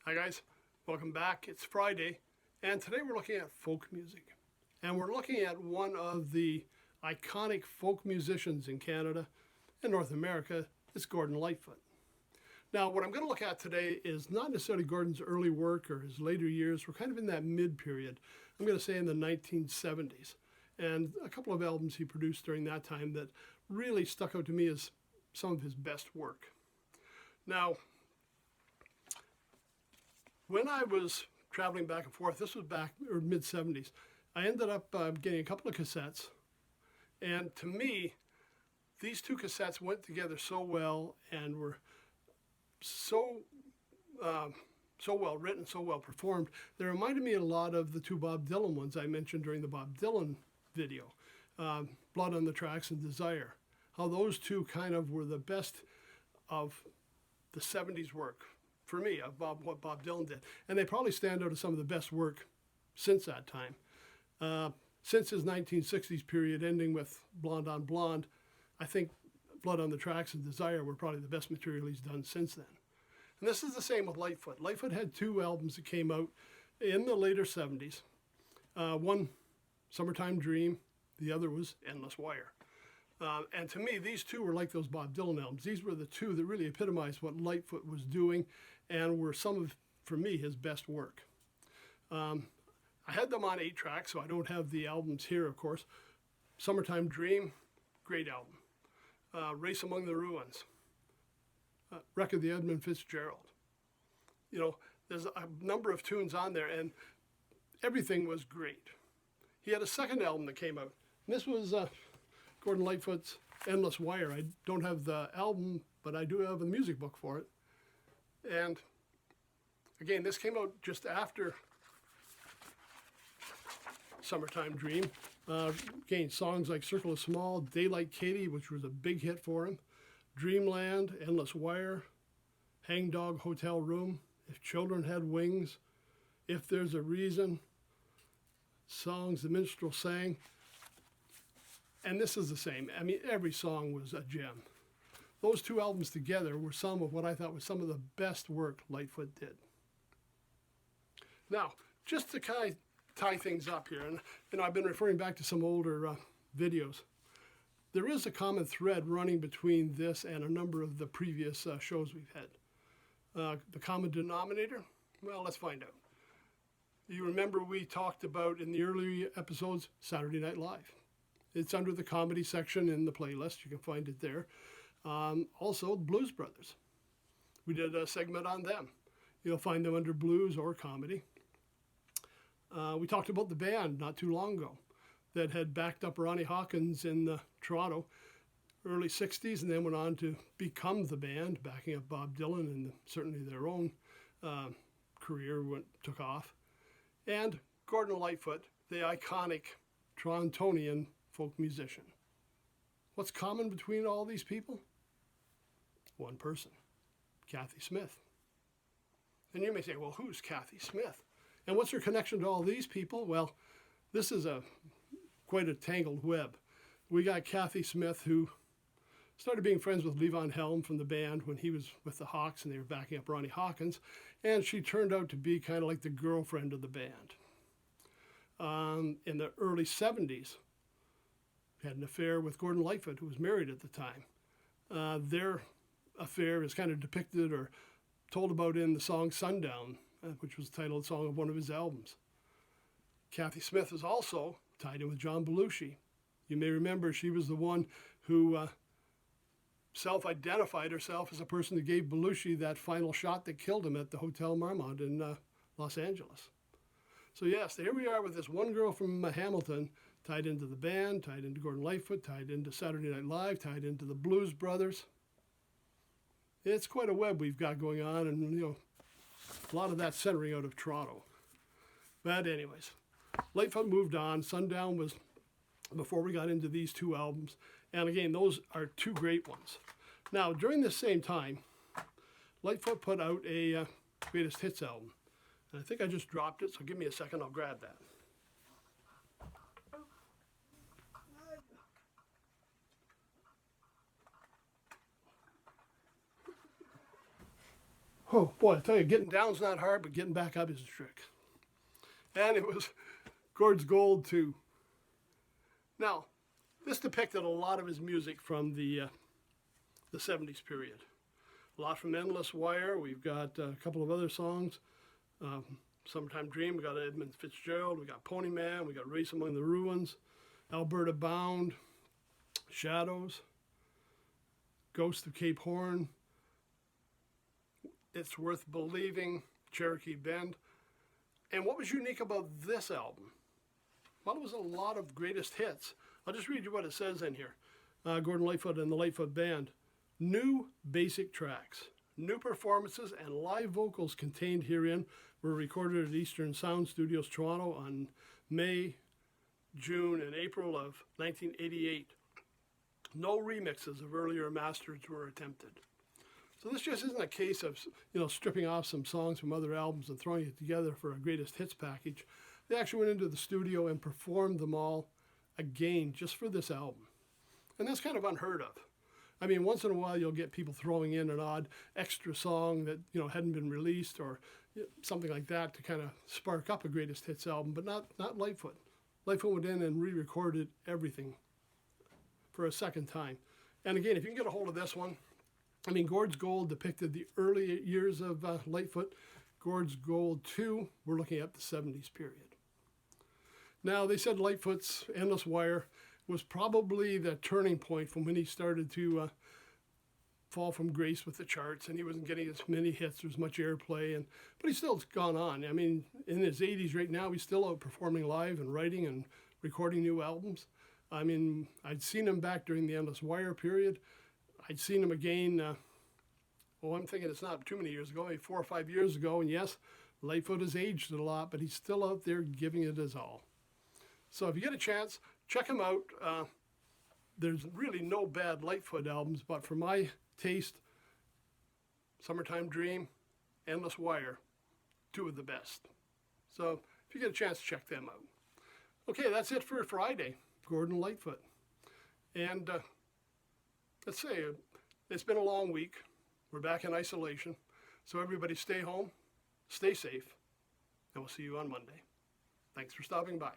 Hi guys, welcome back. It's Friday, and today we're looking at folk music. And we're looking at one of the iconic folk musicians in Canada and North America. It's Gordon Lightfoot. Now, what I'm going to look at today is not necessarily Gordon's early work or his later years. We're kind of in that mid-period. I'm going to say in the 1970s. And a couple of albums he produced during that time that really stuck out to me as some of his best work. Now, when I was traveling back and forth, this was back or mid 70s, I ended up getting a couple of cassettes. And to me, these two cassettes went together so well and were so well written, so well performed. They reminded me a lot of the two Bob Dylan ones I mentioned during the Bob Dylan video, Blood on the Tracks and Desire. How those two kind of were the best of the 70s work. For me, of what Bob Dylan did. And they probably stand out as some of the best work since that time. Since his 1960s period, ending with Blonde on Blonde, I think Blood on the Tracks and Desire were probably the best material he's done since then. And this is the same with Lightfoot. Lightfoot had two albums that came out in the later 70s. One, Summertime Dream, the other was Endless Wire. And to me, these two were like those Bob Dylan albums. These were the two that really epitomized what Lightfoot was doing and were some of, for me, his best work. I had them on 8-track, so I don't have the albums here, of course. Summertime Dream, great album. Race Among the Ruins, Wreck of the Edmund Fitzgerald. You know, there's a number of tunes on there, and everything was great. He had a second album that came out, and this was Gordon Lightfoot's Endless Wire. I don't have the album, but I do have the music book for it. And again, this came out just after Summertime Dream. Again, songs like Circle of Small, Daylight Katie, which was a big hit for him, Dreamland, Endless Wire, Hangdog Hotel Room, If Children Had Wings, If There's a Reason, songs the minstrel sang. And this is the same. I mean, every song was a gem. Those two albums together were some of what I thought was some of the best work Lightfoot did. Now, just to kind of tie things up here, and I've been referring back to some older videos. There is a common thread running between this and a number of the previous shows we've had. The common denominator? Well, let's find out. You remember we talked about in the early episodes Saturday Night Live. It's under the comedy section in the playlist. You can find it there. Also, Blues Brothers. We did a segment on them. You'll find them under blues or comedy. We talked about the band not too long ago that had backed up Ronnie Hawkins in Toronto, early 60s, and then went on to become the band, backing up Bob Dylan, and certainly their own career took off. And Gordon Lightfoot, the iconic Torontonian folk musician. What's common between all these people? One person, Cathy Smith. And you may say, well, who's Cathy Smith? And what's her connection to all these people? Well, this is quite a tangled web. We got Cathy Smith, who started being friends with Levon Helm from the band when he was with the Hawks and they were backing up Ronnie Hawkins. And she turned out to be kind of like the girlfriend of the band. In the early 70s, had an affair with Gordon Lightfoot, who was married at the time. Their affair is kind of depicted or told about in the song Sundown, which was the titled song of one of his albums. Cathy Smith is also tied in with John Belushi. You may remember she was the one who self-identified herself as a person who gave Belushi that final shot that killed him at the Hotel Marmont in Los Angeles. So yes, here we are with this one girl from Hamilton, tied into the band, tied into Gordon Lightfoot, tied into Saturday Night Live, tied into the Blues Brothers. It's quite a web we've got going on, and a lot of that centering out of Toronto. But anyways, Lightfoot moved on. Sundown was before we got into these two albums. And again, those are two great ones. Now, during this same time, Lightfoot put out a greatest hits album. And I think I just dropped it, so give me a second, I'll grab that. Oh boy, I tell you, getting down's not hard, but getting back up is a trick. And it was Gord's Gold too. Now, this depicted a lot of his music from the 70s period. A lot from Endless Wire. We've got a couple of other songs. Summertime Dream, we got Edmund Fitzgerald, we got Pony Man, we got Race Among the Ruins, Alberta Bound, Shadows, Ghost of Cape Horn, It's Worth Believing, Cherokee Bend. And what was unique about this album? Well, it was a lot of greatest hits. I'll just read you what it says in here. Gordon Lightfoot and the Lightfoot Band. New basic tracks, new performances, and live vocals contained herein were recorded at Eastern Sound Studios, Toronto on May, June, and April of 1988. No remixes of earlier masters were attempted. So this just isn't a case of, stripping off some songs from other albums and throwing it together for a greatest hits package. They actually went into the studio and performed them all again just for this album. And that's kind of unheard of. I mean, once in a while you'll get people throwing in an odd extra song that, hadn't been released or something like that to kind of spark up a greatest hits album, but not Lightfoot. Lightfoot went in and re-recorded everything for a second time. And again, if you can get a hold of this one, I mean, Gord's Gold depicted the early years of Lightfoot. Gord's Gold 2, we're looking at the 70s period. Now, they said Lightfoot's Endless Wire was probably the turning point from when he started to fall from grace with the charts, and he wasn't getting as many hits, there was much airplay, but he's still gone on. I mean, in his 80s right now, he's still out performing live and writing and recording new albums. I mean, I'd seen him back during the Endless Wire period. I'd seen him again, I'm thinking it's not too many years ago, maybe 4 or 5 years ago, and yes, Lightfoot has aged a lot, but he's still out there giving it his all. So if you get a chance, check him out. There's really no bad Lightfoot albums, but for my taste, Summertime Dream, Endless Wire, 2 of the best. So if you get a chance, check them out. Okay, that's it for Friday, Gordon Lightfoot. And let's say it's been a long week. We're back in isolation. So everybody stay home, stay safe, and we'll see you on Monday. Thanks for stopping by.